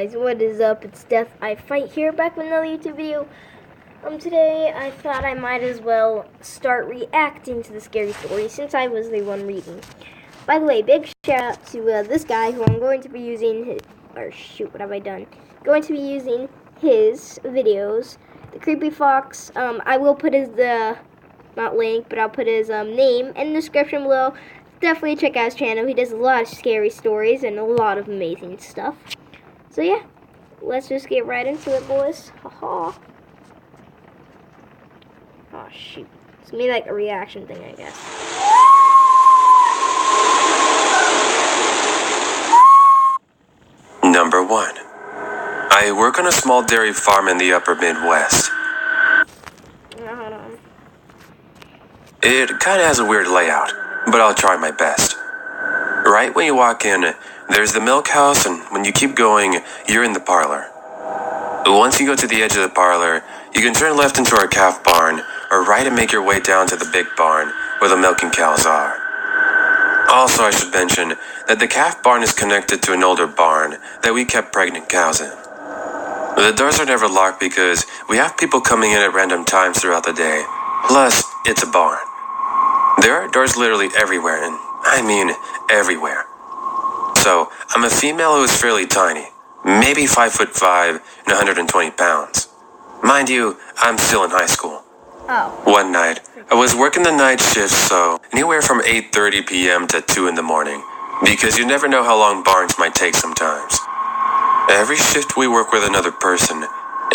guys, what is up? It's Death I Fight here, back with another YouTube video. Today I thought I might as well start reacting to the scary story since I was the one reading. By the way, big shout out to this guy who I'm going to be using his, what have I done? Going to be using his videos. The Creepy Fox. I will put his not link, but I'll put his name in the description below. Definitely check out his channel. He does a lot of scary stories and a lot of amazing stuff. So yeah, let's just get right into it, boys. Haha. Oh shoot. It's gonna be like a reaction thing, I guess. Number 1. I work on a small dairy farm in the upper Midwest. Hold on. It kind of has a weird layout, but I'll try my best. Right when you walk in, there's the milk house, and when you keep going, you're in the parlor. Once you go to the edge of the parlor, you can turn left into our calf barn, or right and make your way down to the big barn, where the milking cows are. Also, I should mention that the calf barn is connected to an older barn that we kept pregnant cows in. The doors are never locked because we have people coming in at random times throughout the day. Plus, it's a barn. There are doors literally everywhere, and I mean everywhere. So, I'm a female who is fairly tiny, maybe 5'5" and 120 pounds. Mind you, I'm still in high school. Oh. One night, I was working the night shift, so anywhere from 8:30 p.m. to 2 in the morning, because you never know how long barns might take sometimes. Every shift we work with another person,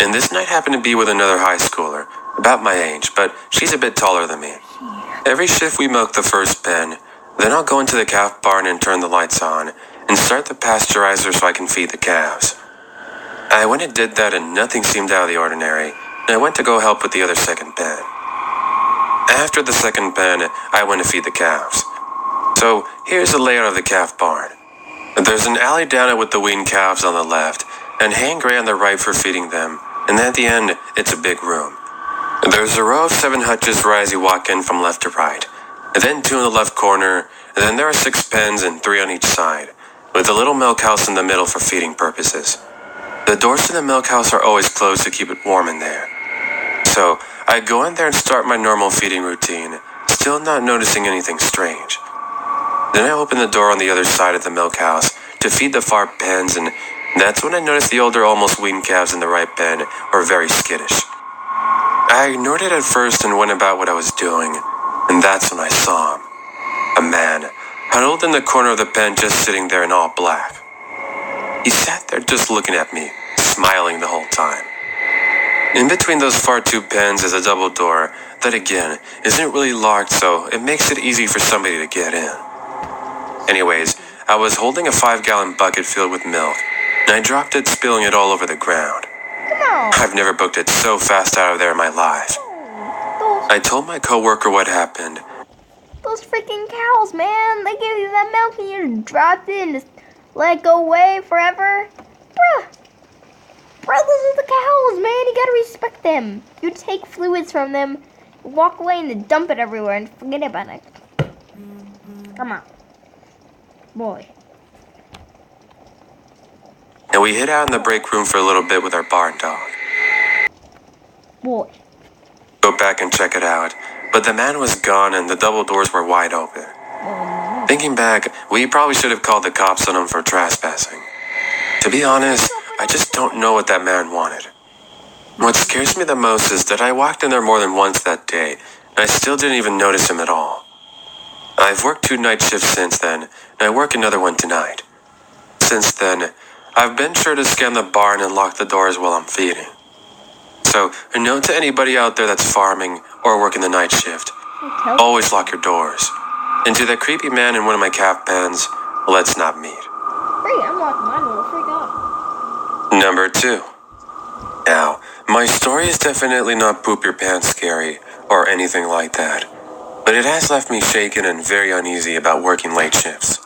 and this night happened to be with another high schooler, about my age, but she's a bit taller than me. Every shift we milk the first pen, then I'll go into the calf barn and turn the lights on, and start the pasteurizer so I can feed the calves. I went and did that and nothing seemed out of the ordinary, and I went to go help with the other second pen. After the second pen, I went to feed the calves. So, here's the layout of the calf barn. There's an alley down it with the weaned calves on the left, and hay and gray on the right for feeding them, and at the end, it's a big room. There's a row of 7 hutches where as you walk in from left to right, and then 2 in the left corner, and then there are 6 pens and 3 on each side, with a little milk house in the middle for feeding purposes. The doors to the milk house are always closed to keep it warm in there. So, I go in there and start my normal feeding routine, still not noticing anything strange. Then I open the door on the other side of the milk house to feed the far pens, and that's when I noticed the older almost weaned calves in the right pen were very skittish. I ignored it at first and went about what I was doing, and that's when I saw him. A man, huddled in the corner of the pen, just sitting there in all black. He sat there just looking at me, smiling the whole time. In between those far 2 pens is a double door that, again, isn't really locked, so it makes it easy for somebody to get in. Anyways, I was holding a 5-gallon bucket filled with milk, and I dropped it, spilling it all over the ground. I've never booked it so fast out of there in my life. I told my coworker what happened. Those freaking cows, man. They give you that milk and you just dropped it and just let it go away forever. Bruh, those are the cows, man. You gotta respect them. You take fluids from them, walk away and then dump it everywhere and forget about it. Come on. Boy. And we hid out in the break room for a little bit with our barn dog. Boy. Go back and check it out, but the man was gone and the double doors were wide open. Thinking back, we probably should have called the cops on him for trespassing. To be honest, I just don't know what that man wanted. What scares me the most is that I walked in there more than once that day, and I still didn't even notice him at all. I've worked 2 night shifts since then, and I work another one tonight. Since then, I've been sure to scan the barn and lock the doors while I'm feeding. So, a note to anybody out there that's farming or working the night shift, always lock your doors. And to that creepy man in one of my calf pens, let's not meet. Free, I'm locking mine, little freak out. Number 2. Now, my story is definitely not poop your pants scary or anything like that, but it has left me shaken and very uneasy about working late shifts.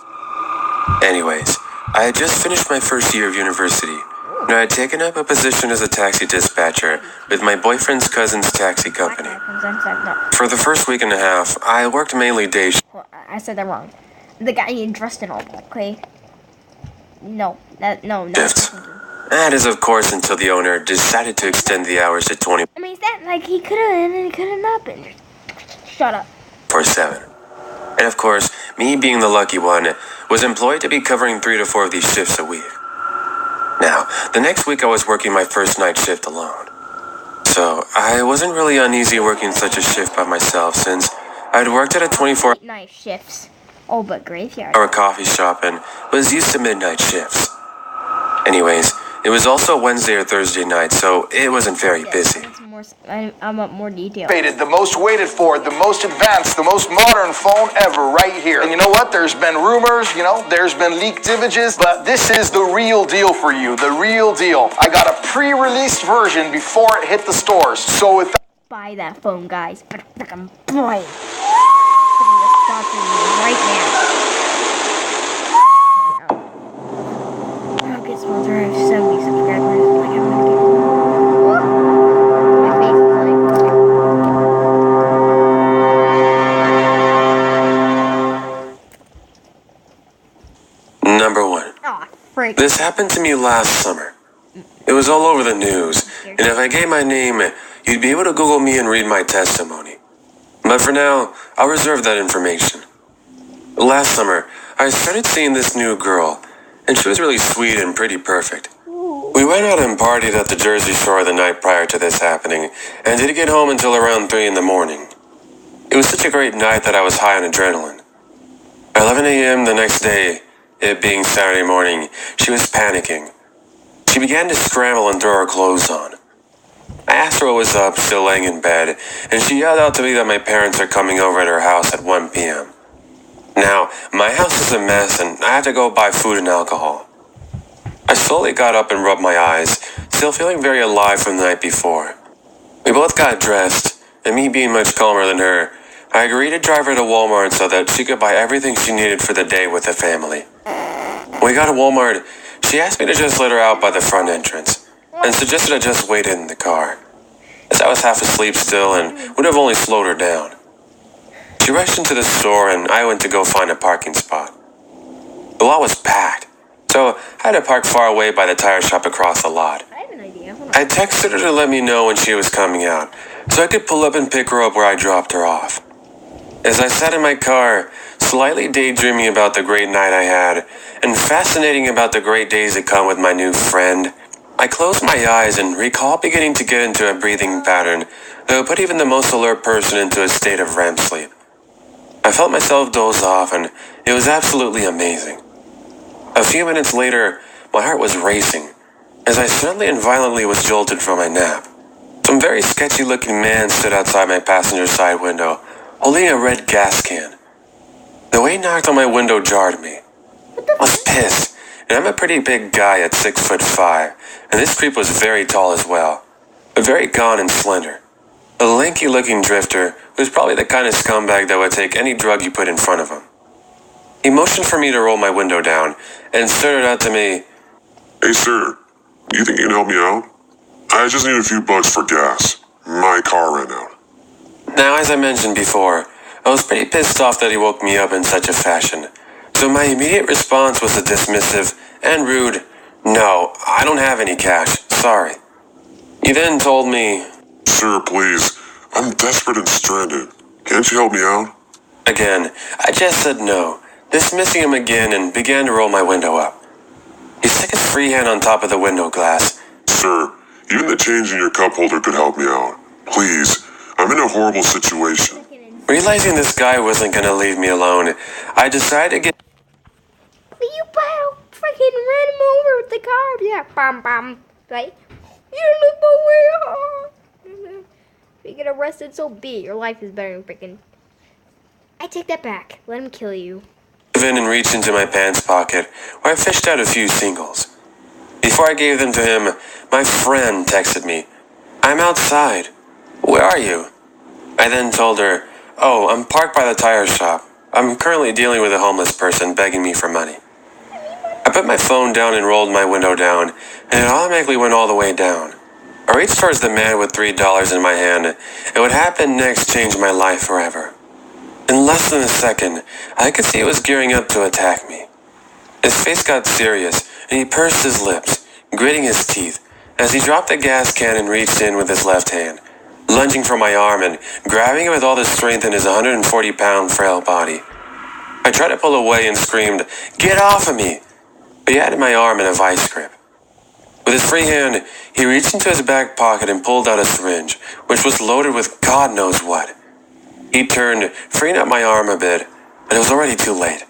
Anyways, I had just finished my first year of university, and I had taken up a position as a taxi dispatcher with my boyfriend's cousin's taxi company. For the first week and a half, I worked mainly day shifts. Well, I said that wrong. The guy dressed in all black, okay? No. That is, of course, until the owner decided to extend the hours to I mean, is that like he could have and he could have not been? Shut up. 24/7. And of course, me being the lucky one, was employed to be covering 3 to 4 of these shifts a week. Now, the next week I was working my first night shift alone. So, I wasn't really uneasy working such a shift by myself since I'd worked at a 24-hour Night shifts. Oh, but graveyard. coffee shop and was used to midnight shifts. Anyways, it was also Wednesday or Thursday night, so it wasn't very busy. I'm up more detail. The most waited for, the most advanced, the most modern phone ever right here. And you know what? There's been rumors, there's been leaked images, but this is the real deal for you, the real deal. I got a pre-released version before it hit the stores. So with Buy that phone, guys. Fucking buy it. Sponsor me right now. I'll get sponsored. I have 70 subscribers. Like I'm gonna get. My face is like. Number 1. Aw, frick. This happened to me last summer. It was all over the news, and if I gave my name, you'd be able to Google me and read my testimony. But for now, I'll reserve that information. Last summer, I started seeing this new girl, and she was really sweet and pretty perfect. We went out and partied at the Jersey Shore the night prior to this happening, and didn't get home until around 3 in the morning. It was such a great night that I was high on adrenaline. At 11 a.m. the next day, it being Saturday morning, she was panicking. She began to scramble and throw her clothes on. I asked her what was up, still laying in bed, and she yelled out to me that my parents are coming over at her house at 1 p.m. Now, my house is a mess and I had to go buy food and alcohol. I slowly got up and rubbed my eyes, still feeling very alive from the night before. We both got dressed, and me being much calmer than her, I agreed to drive her to Walmart so that she could buy everything she needed for the day with the family. When we got to Walmart, she asked me to just let her out by the front entrance, and suggested I just waited in the car, as I was half asleep still and would have only slowed her down. She rushed into the store and I went to go find a parking spot. The lot was packed, so I had to park far away by the tire shop across the lot. I have an idea. Hold on. I texted her to let me know when she was coming out, so I could pull up and pick her up where I dropped her off. As I sat in my car, slightly daydreaming about the great night I had, and fascinating about the great days to come with my new friend, I closed my eyes and recall beginning to get into a breathing pattern that would put even the most alert person into a state of REM sleep. I felt myself doze off, and it was absolutely amazing. A few minutes later, my heart was racing, as I suddenly and violently was jolted from my nap. Some very sketchy-looking man stood outside my passenger side window, holding a red gas can. The way he knocked on my window jarred me. I was pissed, and I'm a pretty big guy at 6'5", and this creep was very tall as well, but very gaunt and slender. A lanky-looking drifter who was probably the kind of scumbag that would take any drug you put in front of him. He motioned for me to roll my window down, and stuttered out to me, Hey sir, do you think you can help me out? I just need a few bucks for gas. My car ran out. Now, as I mentioned before, I was pretty pissed off that he woke me up in such a fashion, so my immediate response was a dismissive and rude, "No, I don't have any cash, sorry." He then told me, Sir, please, I'm desperate and stranded. Can't you help me out? again, I just said no, dismissing him again and began to roll my window up. He stuck his free hand on top of the window glass. Sir, even the change in your cup holder could help me out. Please, I'm in a horrible situation. Realizing this guy wasn't gonna leave me alone, I decided to get You freaking ran him over with the car. Yeah, bam, bam. Right? You look my way. If you get arrested, so be it. Your life is better than freaking. I take that back. Let him kill you. in and reached into my pants pocket, where I fished out a few singles. Before I gave them to him, my friend texted me, "I'm outside. Where are you?" I then told her, "Oh, I'm parked by the tire shop. I'm currently dealing with a homeless person begging me for money." I put my phone down and rolled my window down, and it automatically went all the way down. I reached towards the man with $3 in my hand, and what happened next changed my life forever. In less than a second, I could see he was gearing up to attack me. His face got serious, and he pursed his lips, gritting his teeth, as he dropped the gas can and reached in with his left hand, lunging for my arm and grabbing it with all the strength in his 140-pound frail body. I tried to pull away and screamed, "Get off of me!" But he had my arm in a vice grip. With his free hand, he reached into his back pocket and pulled out a syringe, which was loaded with God knows what. He turned, freeing up my arm a bit, but it was already too late.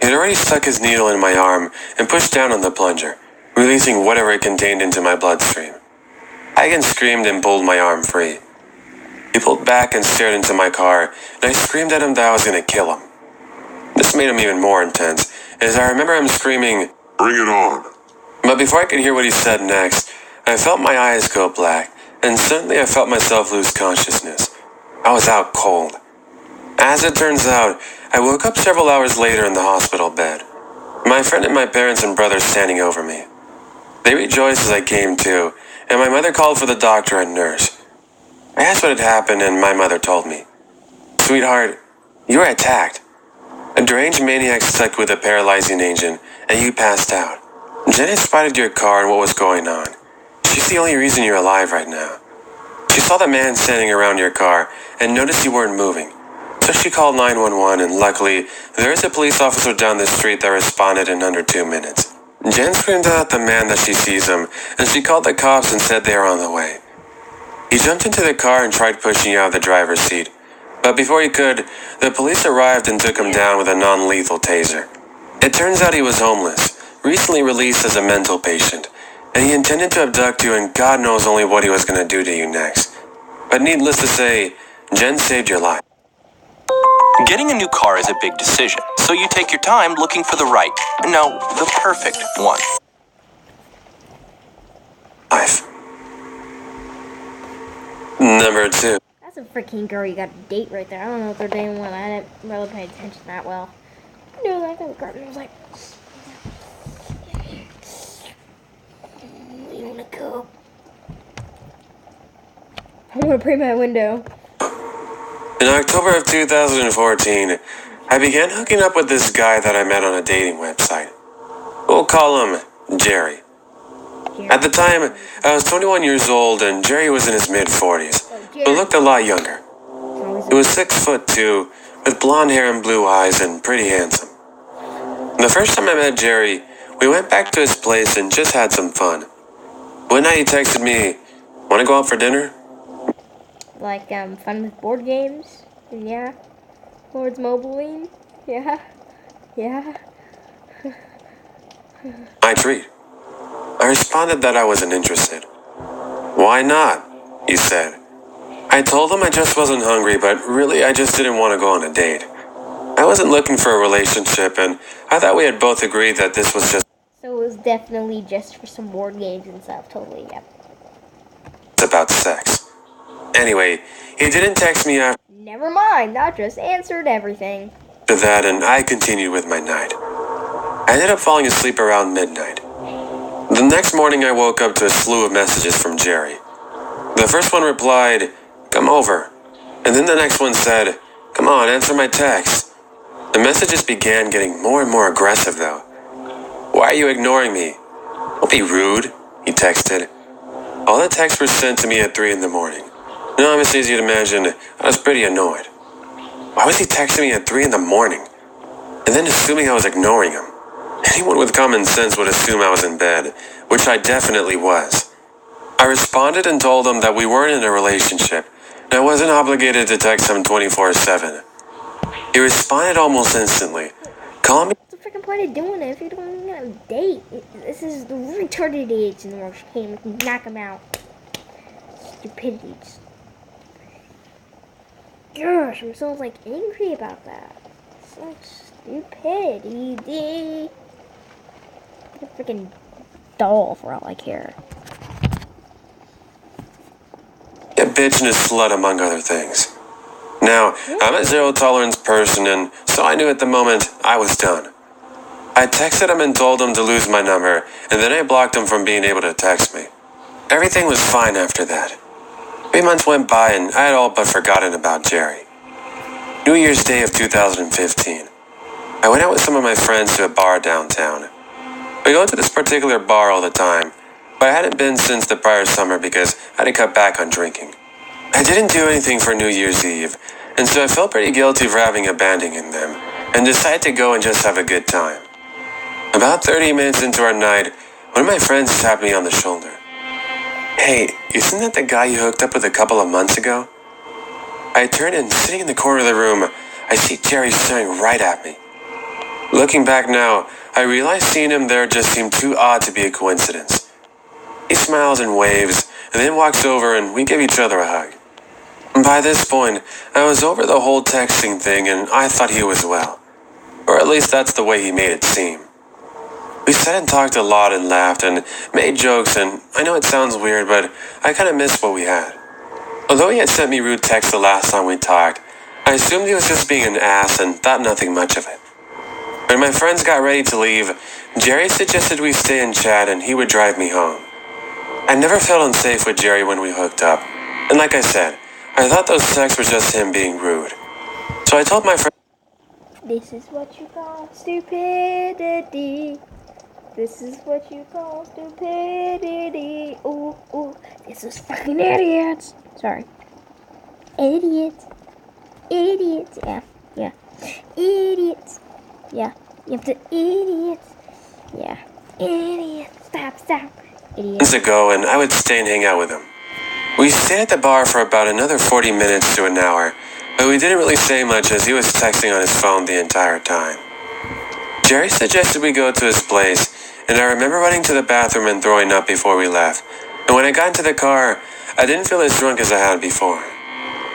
He had already stuck his needle in my arm and pushed down on the plunger, releasing whatever it contained into my bloodstream. I again screamed and pulled my arm free. He pulled back and stared into my car, and I screamed at him that I was going to kill him. This made him even more intense, as I remember him screaming, Bring it on. but before I could hear what he said next, I felt my eyes go black, and suddenly I felt myself lose consciousness. I was out cold. As it turns out, I woke up several hours later in the hospital bed. My friend and my parents and brother standing over me. They rejoiced as I came to, and my mother called for the doctor and nurse. I asked what had happened, and my mother told me, "Sweetheart, you were attacked. A deranged maniac stuck with a paralyzing agent, and you passed out. Janet spotted your car and what was going on. She's the only reason you're alive right now. She saw the man standing around your car and noticed you weren't moving. So she called 911, and luckily, there is a police officer down the street that responded in under 2 minutes. Jen screamed out at the man that she sees him, and she called the cops and said they were on the way. He jumped into the car and tried pushing you out of the driver's seat. But before he could, the police arrived and took him down with a non-lethal taser. It turns out he was homeless, recently released as a mental patient, and he intended to abduct you, and God knows only what he was going to do to you next. But needless to say, Jen saved your life. Getting a new car is a big decision, so you take your time looking for the right, no, the perfect one. Life. Number 2. That's a freaking girl you got a date right there. I don't know what they're doing when I didn't really pay attention that well. No, I got a garden. I was like, you wanna go? I wanna pray my window. In October of 2014, I began hooking up with this guy that I met on a dating website. We'll call him Jerry. At the time, I was 21 years old and Jerry was in his mid-40s, but looked a lot younger. He was 6'2", with blonde hair and blue eyes and pretty handsome. The first time I met Jerry, we went back to his place and just had some fun. One night he texted me, "Want to go out for dinner?" Like, fun with board games? Yeah. Lord's Mobiling? Yeah. Yeah. My treat. I responded that I wasn't interested. "Why not?" he said. I told him I just wasn't hungry, but really I just didn't want to go on a date. I wasn't looking for a relationship, and I thought we had both agreed that this was just So it was definitely just for some board games and stuff. Totally, yep. about sex. Anyway, he didn't text me after Never mind, that just answered everything. that, and I continued with my night. I ended up falling asleep around midnight. The next morning I woke up to a slew of messages from Jerry. The first one replied, "Come over." And then the next one said, "Come on, answer my text." The messages began getting more and more aggressive though. "Why are you ignoring me?" "Don't be rude," he texted. All the texts were sent to me at 3 in the morning. Now, it's easy to imagine, I was pretty annoyed. Why was he texting me at 3 in the morning? And then assuming I was ignoring him. Anyone with common sense would assume I was in bed, which I definitely was. I responded and told him that we weren't in a relationship, and I wasn't obligated to text him 24/7. He responded almost instantly. Call me. What's the freaking point of doing it if you don't even have a date? This is the retarded idiots in the world. She can't knock them out. Stupidities. Gosh, I'm so like angry about that. So stupidity. Like a freaking doll for all I care. A bitch and a slut, among other things. Now, I'm a zero-tolerance person, and so I knew at the moment I was done. I texted him and told him to lose my number, and then I blocked him from being able to text me. Everything was fine after that. 3 months went by, and I had all but forgotten about Jerry. New Year's Day of 2015. I went out with some of my friends to a bar downtown. We go to this particular bar all the time, But I hadn't been since the prior summer because I had to cut back on drinking. I didn't do anything for New Year's Eve, and so I felt pretty guilty for having abandoned them, and decided to go and just have a good time. About 30 minutes into our night, one of my friends tapped me on the shoulder. "Hey, isn't that the guy you hooked up with a couple of months ago?" I turned and sitting in the corner of the room, I see Jerry staring right at me. Looking back now, I realized seeing him there just seemed too odd to be a coincidence. He smiles and waves, and then walks over and we give each other a hug. By this point, I was over the whole texting thing and I thought he was well. Or at least that's the way he made it seem. We sat and talked a lot and laughed and made jokes, and I know it sounds weird, but I kind of missed what we had. Although he had sent me rude texts the last time we talked, I assumed he was just being an ass and thought nothing much of it. When my friends got ready to leave, Jerry suggested we stay and chat and he would drive me home. I never felt unsafe with Jerry when we hooked up, and like I said, I thought those texts were just him being rude. So I told my friend, This is what you call stupidity. This is what you call stupidity. Ooh, ooh, this is fucking idiots. Sorry. Idiots. Idiots. Yeah. Idiots. Yeah. You have to idiots. Yeah. Idiots. Stop. Idiots. ago and I would stay and hang out with him. We stayed at the bar for about another 40 minutes to an hour, but we didn't really say much as he was texting on his phone the entire time. Jerry suggested we go to his place, and I remember running to the bathroom and throwing up before we left. And when I got into the car, I didn't feel as drunk as I had before.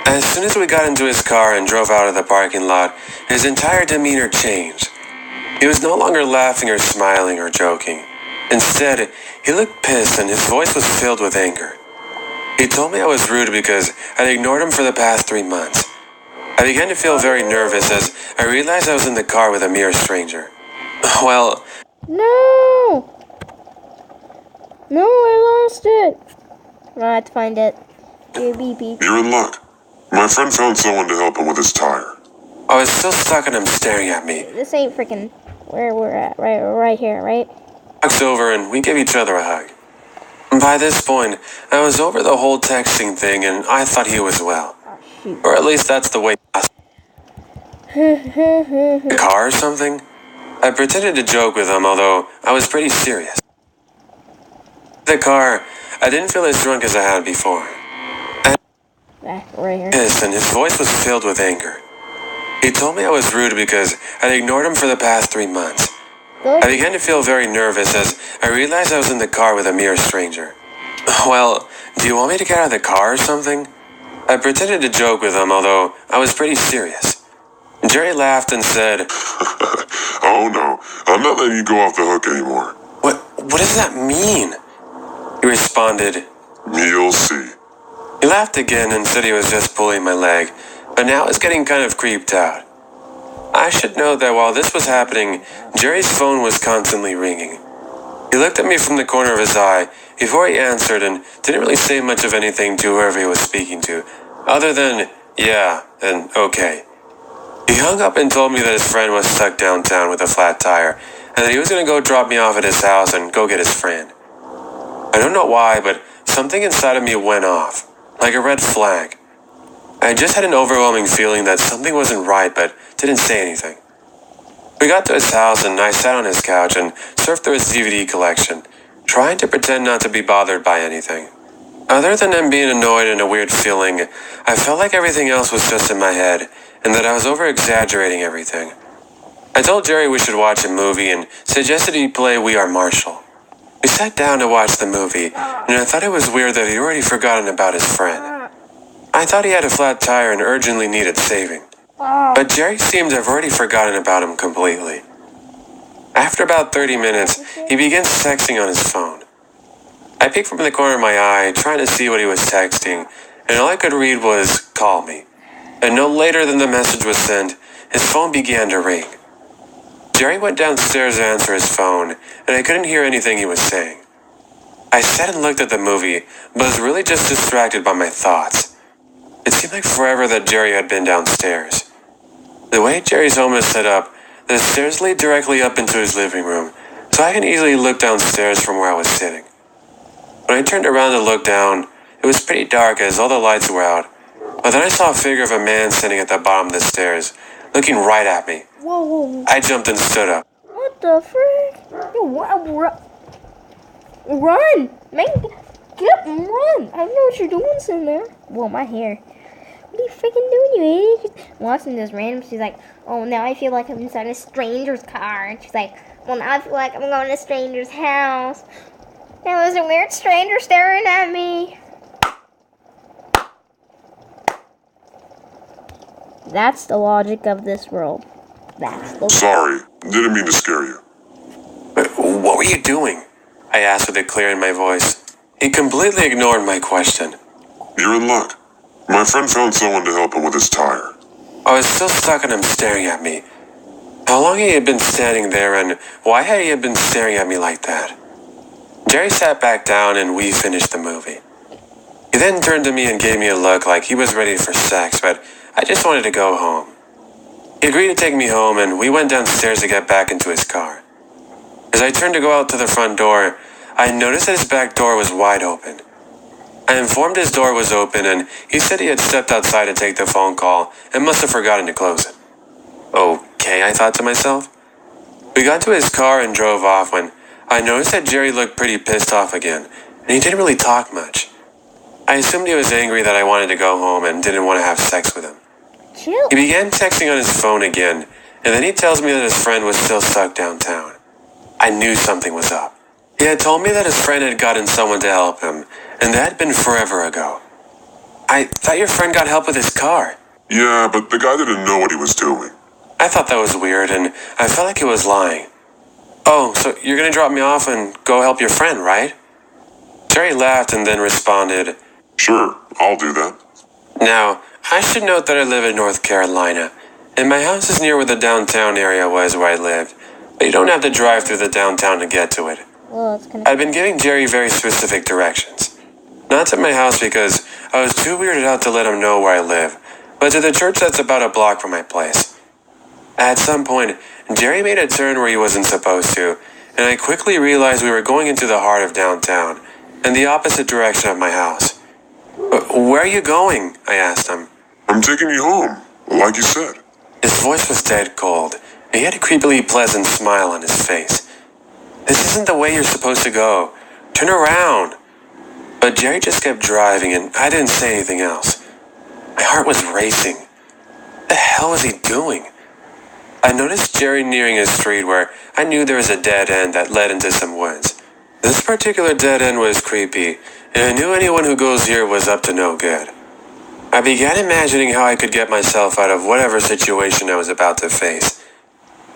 As soon as we got into his car and drove out of the parking lot, his entire demeanor changed. He was no longer laughing or smiling or joking. Instead, he looked pissed and his voice was filled with anger. He told me I was rude because I'd ignored him for the past 3 months. I began to feel very nervous as I realized I was in the car with a mere stranger. Well, No, I lost it. I have to find it. Beep. You're in luck. My friend found someone to help him with his tire. I was still stuck on him staring at me. This ain't freaking where we're at. Right here, right? Walks over and we give each other a hug. By this point, I was over the whole texting thing and I thought he was well. Oh, shoot. Or at least that's the way the car or something? I pretended to joke with him, although I was pretty serious. The car, I didn't feel as drunk as I had before. Right here. Pissed and his voice was filled with anger. He told me I was rude because I'd ignored him for the past 3 months. I began to feel very nervous as I realized I was in the car with a mere stranger. Well, do you want me to get out of the car or something? I pretended to joke with him, although I was pretty serious. Jerry laughed and said, Oh no, I'm not letting you go off the hook anymore. What does that mean? He responded, You'll see. He laughed again and said he was just pulling my leg, but now I was getting kind of creeped out. I should note that while this was happening, Jerry's phone was constantly ringing. He looked at me from the corner of his eye before he answered and didn't really say much of anything to whoever he was speaking to, other than, yeah, and okay. He hung up and told me that his friend was stuck downtown with a flat tire, and that he was going to go drop me off at his house and go get his friend. I don't know why, but something inside of me went off, like a red flag. I just had an overwhelming feeling that something wasn't right, but didn't say anything. We got to his house and I sat on his couch and surfed through his DVD collection, trying to pretend not to be bothered by anything. Other than him being annoyed and a weird feeling, I felt like everything else was just in my head, and that I was over-exaggerating everything. I told Jerry we should watch a movie and suggested he play We Are Marshall. We sat down to watch the movie, and I thought it was weird that he'd already forgotten about his friend. I thought he had a flat tire and urgently needed saving. But Jerry seemed to have already forgotten about him completely. After about 30 minutes, he begins texting on his phone. I peeked from the corner of my eye, trying to see what he was texting, and all I could read was, call me. And no later than the message was sent, his phone began to ring. Jerry went downstairs to answer his phone, and I couldn't hear anything he was saying. I sat and looked at the movie, but was really just distracted by my thoughts. It seemed like forever that Jerry had been downstairs. The way Jerry's home is set up, the stairs lead directly up into his living room, so I can easily look downstairs from where I was sitting. When I turned around to look down, it was pretty dark as all the lights were out. But then I saw a figure of a man standing at the bottom of the stairs, looking right at me. Whoa. I jumped and stood up. What the frick? Run! Man, get up and run! I don't know what you're doing, in there. Whoa, my hair. What are you freaking doing, you idiot? Watching this random, she's like, oh, now I feel like I'm inside a stranger's car. And she's like, well, now I feel like I'm going to a stranger's house. There was a weird stranger staring at me. That's the logic of this world. Sorry, didn't mean to scare you. What were you doing? I asked with a clear in my voice. He completely ignored my question. You're in luck. My friend found someone to help him with his tire. I was still stuck on him staring at me. How long he had been standing there and why had he been staring at me like that? Jerry sat back down and we finished the movie. He then turned to me and gave me a look like he was ready for sex, but I just wanted to go home. He agreed to take me home and we went downstairs to get back into his car. As I turned to go out to the front door, I noticed that his back door was wide open. I informed his door was open and he said he had stepped outside to take the phone call and must have forgotten to close it. Okay, I thought to myself. We got to his car and drove off when I noticed that Jerry looked pretty pissed off again, and he didn't really talk much. I assumed he was angry that I wanted to go home and didn't want to have sex with him. Chill. He began texting on his phone again, and then he tells me that his friend was still stuck downtown. I knew something was up. He had told me that his friend had gotten someone to help him, and that had been forever ago. I thought your friend got help with his car. Yeah, but the guy didn't know what he was doing. I thought that was weird, and I felt like he was lying. Oh, so you're gonna drop me off and go help your friend, right? Jerry laughed and then responded, Sure, I'll do that. Now, I should note that I live in North Carolina, and my house is near where the downtown area was where I lived, but you don't have to drive through the downtown to get to it. Well, it's kind of... I'd been giving Jerry very specific directions. Not to my house because I was too weirded out to let him know where I live, but to the church that's about a block from my place. At some point, Jerry made a turn where he wasn't supposed to, and I quickly realized we were going into the heart of downtown, and the opposite direction of my house. Where are you going? I asked him. I'm taking you home, like you said. His voice was dead cold, and he had a creepily pleasant smile on his face. This isn't the way you're supposed to go. Turn around. But Jerry just kept driving, and I didn't say anything else. My heart was racing. What the hell was he doing? I noticed Jerry nearing a street where I knew there was a dead end that led into some woods. This particular dead end was creepy, and I knew anyone who goes here was up to no good. I began imagining how I could get myself out of whatever situation I was about to face.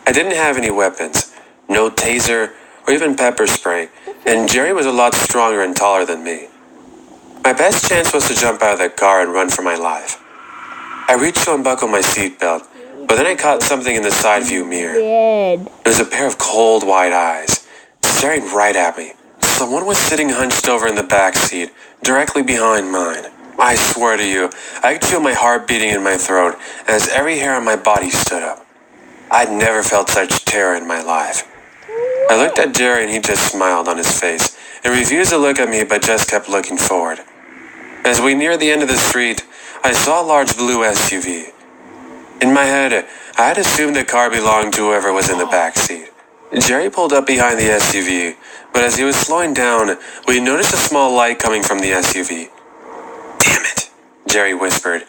I didn't have any weapons, no taser, or even pepper spray, and Jerry was a lot stronger and taller than me. My best chance was to jump out of the car and run for my life. I reached to unbuckle my seatbelt, but then I caught something in the side view mirror. Dead. It was a pair of cold, white eyes, staring right at me. Someone was sitting hunched over in the back seat, directly behind mine. I swear to you, I could feel my heart beating in my throat as every hair on my body stood up. I'd never felt such terror in my life. I looked at Jerry and he just smiled on his face and refused to look at me but just kept looking forward. As we neared the end of the street, I saw a large blue SUV. In my head, I had assumed the car belonged to whoever was in the back seat. Jerry pulled up behind the SUV, but as he was slowing down, we noticed a small light coming from the SUV. Damn it, Jerry whispered.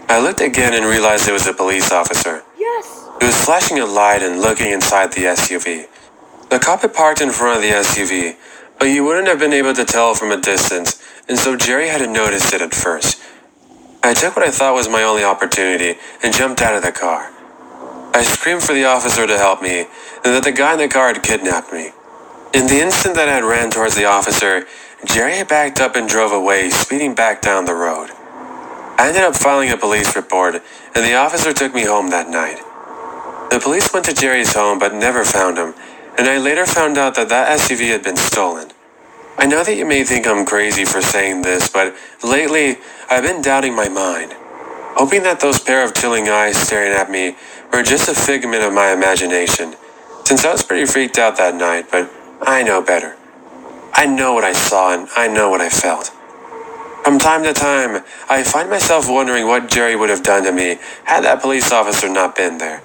I looked again and realized it was a police officer. Yes. He was flashing a light and looking inside the SUV. The cop had parked in front of the SUV, but you wouldn't have been able to tell from a distance, and so Jerry hadn't noticed it at first. I took what I thought was my only opportunity and jumped out of the car. I screamed for the officer to help me, and that the guy in the car had kidnapped me. In the instant that I had ran towards the officer, Jerry had backed up and drove away, speeding back down the road. I ended up filing a police report, and the officer took me home that night. The police went to Jerry's home but never found him, and I later found out that SUV had been stolen. I know that you may think I'm crazy for saying this, but lately I've been doubting my mind, hoping that those pair of chilling eyes staring at me were just a figment of my imagination, since I was pretty freaked out that night, but I know better. I know what I saw and I know what I felt. From time to time, I find myself wondering what Jerry would have done to me had that police officer not been there.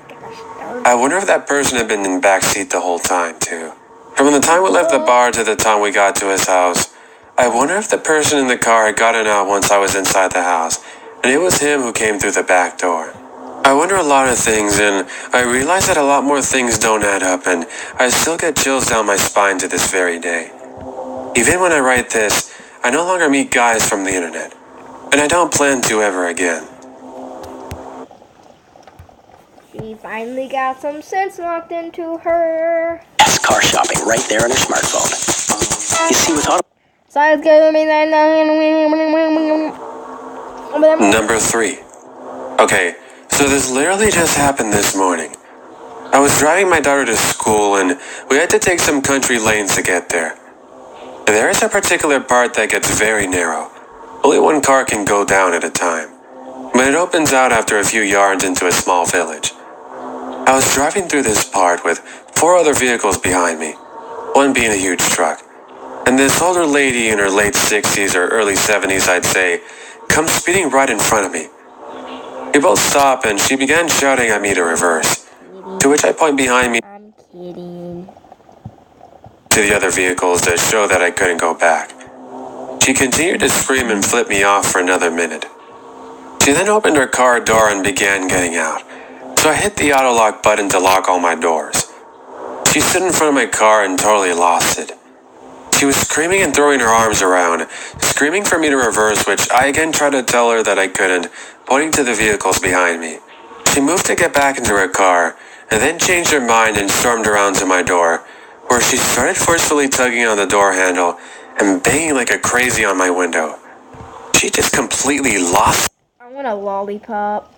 I wonder if that person had been in the back seat the whole time, too. From the time we left the bar to the time we got to his house, I wonder if the person in the car had gotten out once I was inside the house, and it was him who came through the back door. I wonder a lot of things, and I realize that a lot more things don't add up, and I still get chills down my spine to this very day. Even when I write this, I no longer meet guys from the internet, and I don't plan to ever again. She finally got some sense locked into her. That's car shopping right there on her smartphone. You see, with auto... Sounds good to me. Number 3. Okay, so this literally just happened this morning. I was driving my daughter to school, and we had to take some country lanes to get there. There is a particular part that gets very narrow. Only one car can go down at a time. But it opens out after a few yards into a small village. I was driving through this part with 4 other vehicles behind me, one being a huge truck. And this older lady in her late 60s or early 70s, I'd say, comes speeding right in front of me. We both stop and she began shouting at me to reverse, to which I point behind me I'm kidding. to the other vehicles to show that I couldn't go back. She continued to scream and flip me off for another minute. She then opened her car door and began getting out, so I hit the auto lock button to lock all my doors. She stood in front of my car and totally lost it. She was screaming and throwing her arms around, screaming for me to reverse, which I again tried to tell her that I couldn't, pointing to the vehicles behind me. She moved to get back into her car, and then changed her mind and stormed around to my door, where she started forcefully tugging on the door handle and banging like a crazy on my window. She just completely lost. I want a lollipop.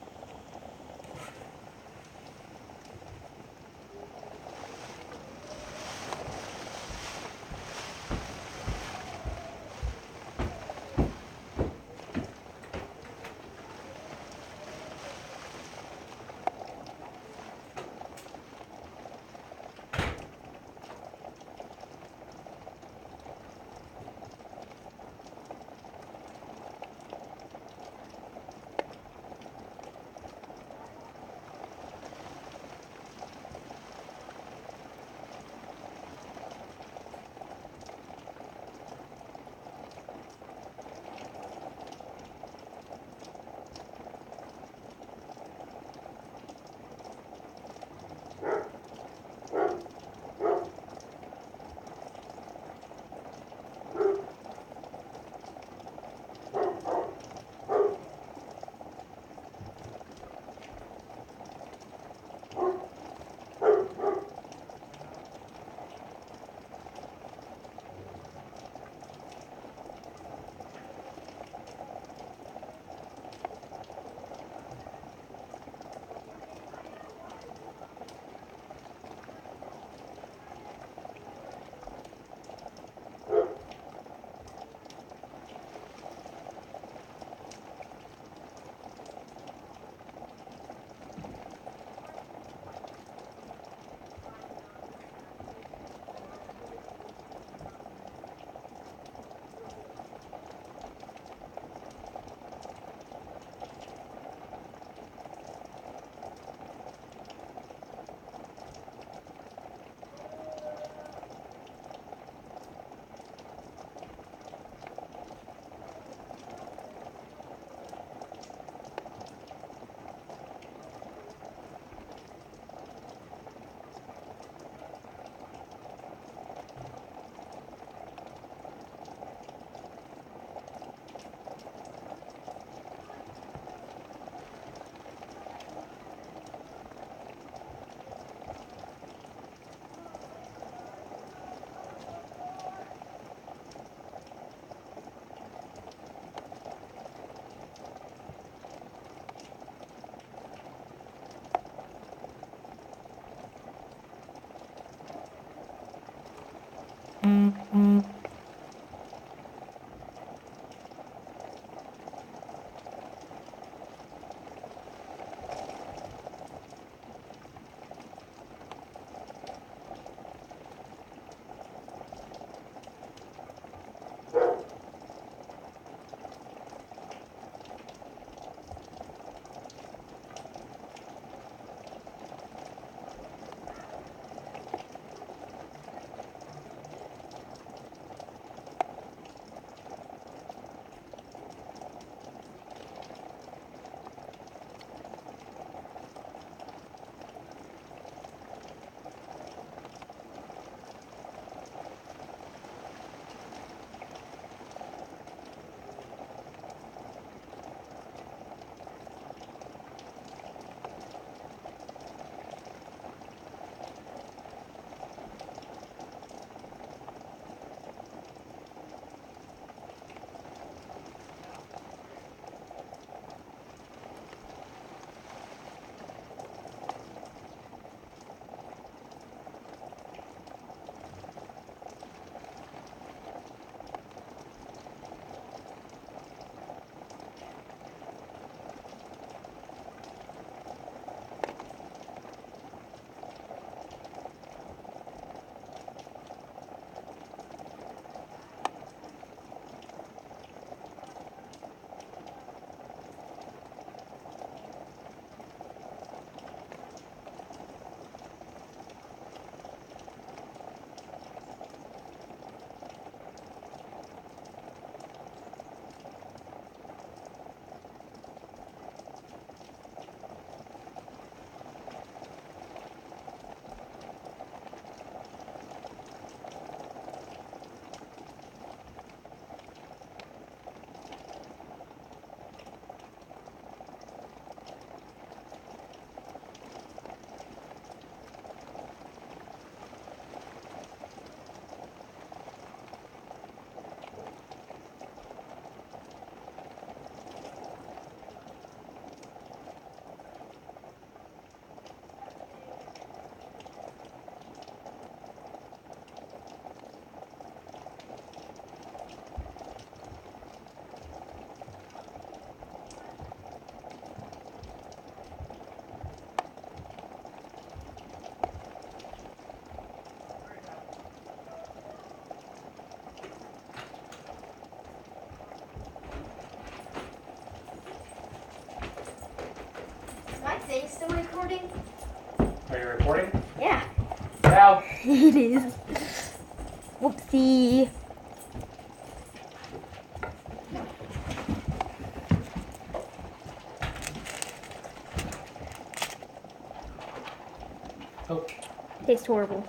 they still recording? Are you recording? Yeah. Now. It is. Whoopsie. Oh. Tastes horrible.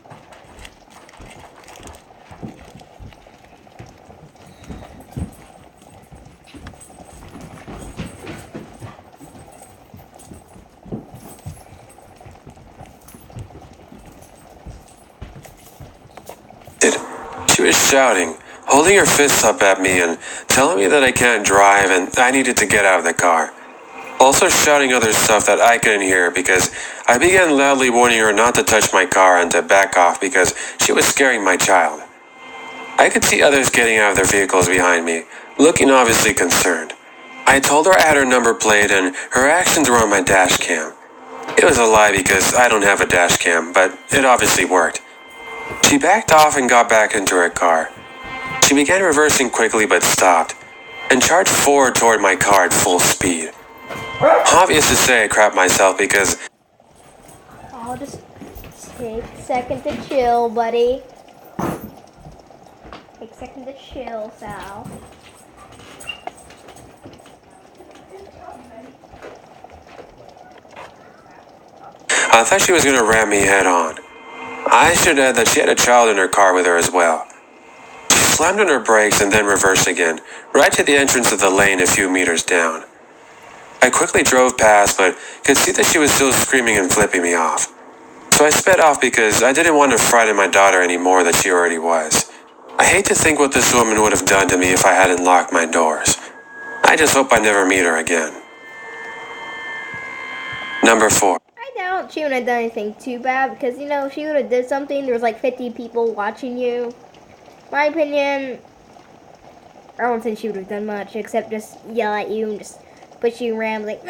She was shouting, holding her fists up at me and telling me that I can't drive and I needed to get out of the car. Also shouting other stuff that I couldn't hear because I began loudly warning her not to touch my car and to back off because she was scaring my child. I could see others getting out of their vehicles behind me, looking obviously concerned. I told her I had her number plate and her actions were on my dash cam. It was a lie because I don't have a dash cam, but it obviously worked. She backed off and got back into her car. She began reversing quickly but stopped, and charged forward toward my car at full speed. Obvious to say I crapped myself because I'll just take a second to chill, buddy. Take a second to chill, Sal. I thought she was going to ram me head on. I should add that she had a child in her car with her as well. She slammed on her brakes and then reversed again, right to the entrance of the lane a few meters down. I quickly drove past, but could see that she was still screaming and flipping me off. So I sped off because I didn't want to frighten my daughter any more than she already was. I hate to think what this woman would have done to me if I hadn't locked my doors. I just hope I never meet her again. Number 4. I doubt she wouldn't have done anything too bad because, you know, if she would have did something, there was like 50 people watching you. My opinion, I don't think she would have done much except just yell at you and just push you around like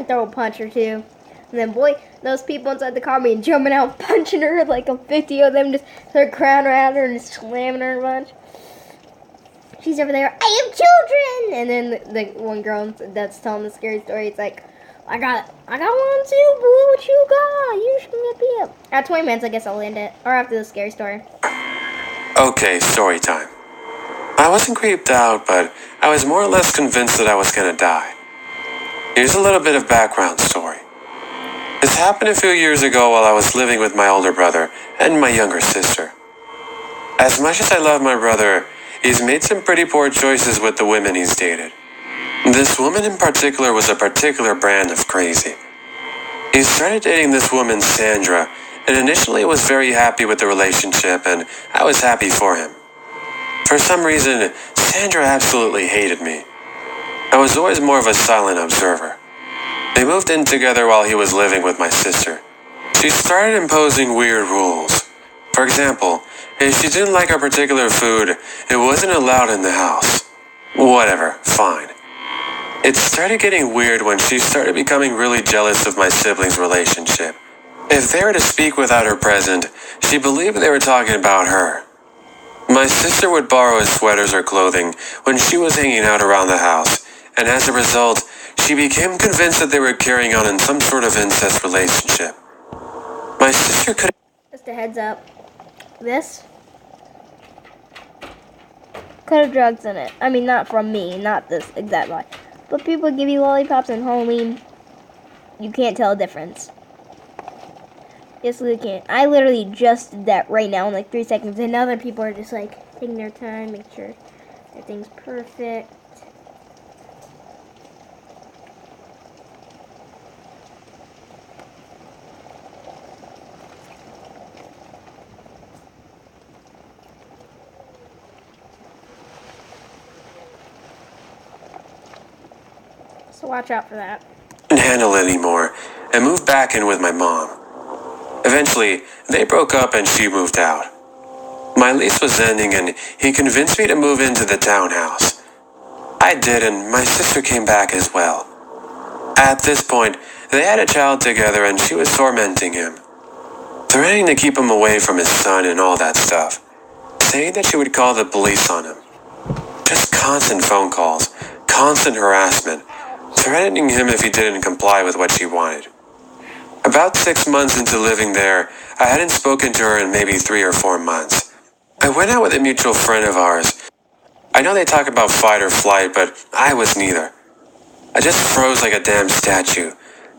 throw a punch or two. And then, boy, those people inside the car being jumping out, punching her, like a 50 of them just start crowding around her and just slamming her a bunch. She's over there, I have children! And then the one girl that's telling the scary story, it's like, I got one too, boo, what you got? You should get me up. At 20 minutes, I guess I'll end it. Or after the scary story. Okay, story time. I wasn't creeped out, but I was more or less convinced that I was gonna die. Here's a little bit of background story. This happened a few years ago while I was living with my older brother and my younger sister. As much as I love my brother, he's made some pretty poor choices with the women he's dated. This woman in particular was a particular brand of crazy. He started dating this woman, Sandra, and initially was very happy with the relationship, and I was happy for him. For some reason, Sandra absolutely hated me. I was always more of a silent observer. They moved in together while he was living with my sister. She started imposing weird rules. For example, if she didn't like a particular food, it wasn't allowed in the house. Whatever, fine. It started getting weird when she started becoming really jealous of my siblings' relationship. If they were to speak without her present, she believed they were talking about her. My sister would borrow his sweaters or clothing when she was hanging out around the house, and as a result, she became convinced that they were carrying on in some sort of incest relationship. My sister could... Just a heads up. This could have drugs in it. I mean, not from me, not this exact lie. But people give you lollipops on Halloween. You can't tell a difference. Yes, you can't. I literally just did that right now in like 3 seconds. And other people are just like taking their time, make sure everything's perfect. So watch out for that. Couldn't handle it anymore and moved back in with my mom. Eventually, they broke up and she moved out. My lease was ending and he convinced me to move into the townhouse. I did, and my sister came back as well. At this point, they had a child together and she was tormenting him, threatening to keep him away from his son and all that stuff, saying that she would call the police on him. Just constant phone calls, constant harassment, threatening him if he didn't comply with what she wanted. About 6 months into living there, I hadn't spoken to her in maybe 3 or 4 months. I went out with a mutual friend of ours. I know they talk about fight or flight, but I was neither. I just froze like a damn statue,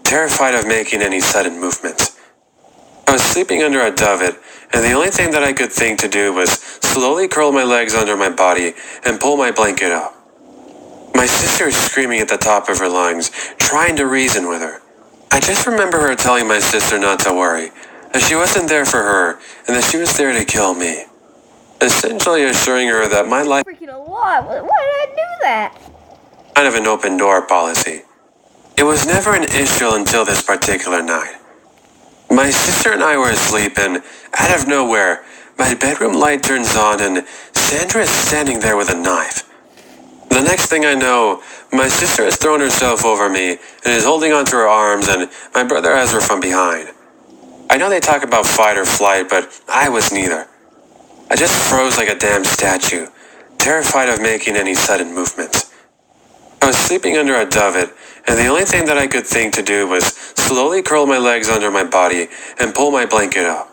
terrified of making any sudden movements. I was sleeping under a duvet, and the only thing that I could think to do was slowly curl my legs under my body and pull my blanket up. My sister is screaming at the top of her lungs, trying to reason with her. I just remember her telling my sister not to worry, that she wasn't there for her, and that she was there to kill me. Essentially assuring her that my life Freaking a lot. Why did I do that? kind of an open door policy. It was never an issue until this particular night. My sister and I were asleep, and out of nowhere, my bedroom light turns on and Sandra is standing there with a knife. The next thing I know, my sister has thrown herself over me and is holding onto her arms, and my brother has her from behind. I know they talk about fight or flight, but I was neither. I just froze like a damn statue, terrified of making any sudden movements. I was sleeping under a duvet, and the only thing that I could think to do was slowly curl my legs under my body and pull my blanket up.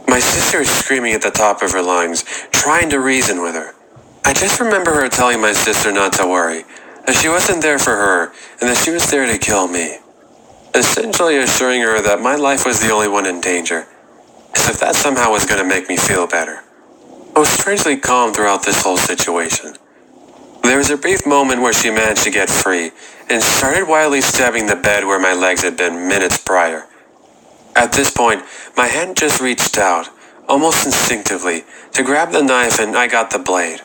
My sister is screaming at the top of her lungs, trying to reason with her. I just remember her telling my sister not to worry, that she wasn't there for her, and that she was there to kill me. Essentially assuring her that my life was the only one in danger, as if that somehow was going to make me feel better. I was strangely calm throughout this whole situation. There was a brief moment where she managed to get free, and started wildly stabbing the bed where my legs had been minutes prior. At this point, my hand just reached out, almost instinctively, to grab the knife, and I got the blade.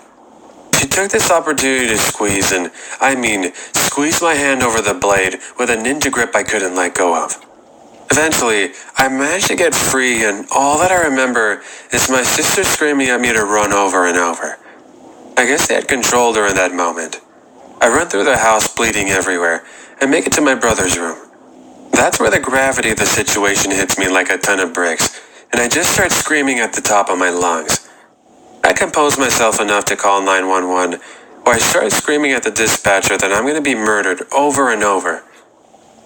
She took this opportunity to squeeze, and I mean, squeeze my hand over the blade with a ninja grip I couldn't let go of. Eventually, I managed to get free, and all that I remember is my sister screaming at me to run over and over. I guess they had controlled her in that moment. I run through the house bleeding everywhere, and make it to my brother's room. That's where the gravity of the situation hits me like a ton of bricks, and I just start screaming at the top of my lungs. I compose myself enough to call 911, where I start screaming at the dispatcher that I'm going to be murdered over and over.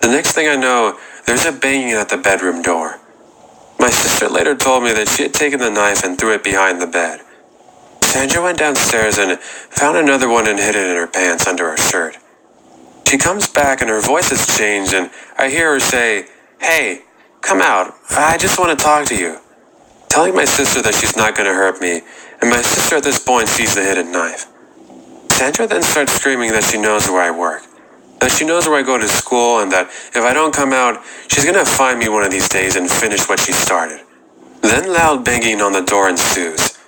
The next thing I know, there's a banging at the bedroom door. My sister later told me that she had taken the knife and threw it behind the bed. Sandra went downstairs and found another one and hid it in her pants under her shirt. She comes back and her voice has changed, and I hear her say, "Hey, come out, I just want to talk to you." Telling my sister that she's not going to hurt me, and my sister at this point sees the hidden knife. Sandra then starts screaming that she knows where I work, that she knows where I go to school, and that if I don't come out, she's going to find me one of these days and finish what she started. Then loud banging on the door ensues.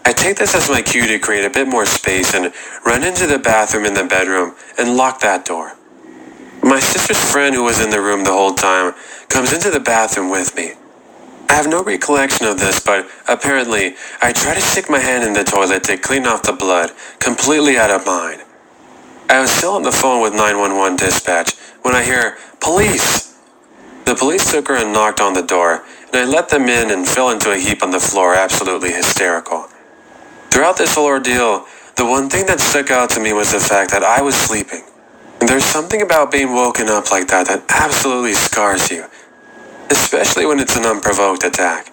I take this as my cue to create a bit more space and run into the bathroom in the bedroom and lock that door. My sister's friend, who was in the room the whole time, comes into the bathroom with me. I have no recollection of this, but apparently I try to stick my hand in the toilet to clean off the blood, completely out of mind. I was still on the phone with 911 dispatch when I hear, "Police!" The police took her and knocked on the door, and I let them in and fell into a heap on the floor, absolutely hysterical. Throughout this whole ordeal, the one thing that stuck out to me was the fact that I was sleeping. And there's something about being woken up like that that absolutely scars you, especially when it's an unprovoked attack.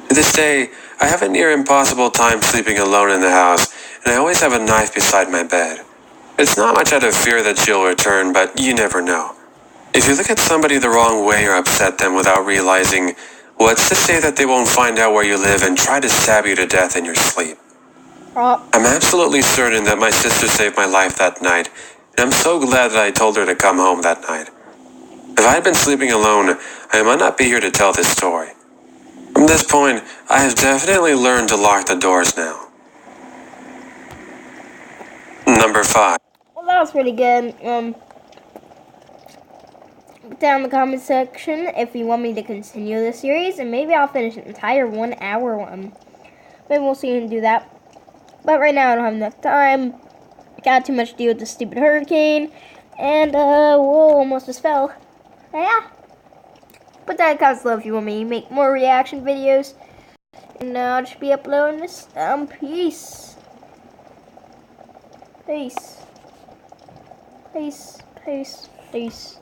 To this day, I have a near impossible time sleeping alone in the house, and I always have a knife beside my bed. It's not much out of fear that she'll return, but you never know. If you look at somebody the wrong way or upset them without realizing, what's to say that they won't find out where you live and try to stab you to death in your sleep? I'm absolutely certain that my sister saved my life that night, and I'm so glad that I told her to come home that night. If I had been sleeping alone, I might not be here to tell this story. From this point, I have definitely learned to lock the doors now. Number 5. Well, that was pretty good. Down in the comment section if you want me to continue this series, and maybe I'll finish an entire 1 hour one. Maybe we'll see and do that. But right now I don't have enough time. I got too much to do with this stupid hurricane. And, whoa, almost just fell. Yeah. Put that in the comments below if you want me to make more reaction videos. And I'll just be uploading this. Peace. Peace. Peace. Peace. Peace.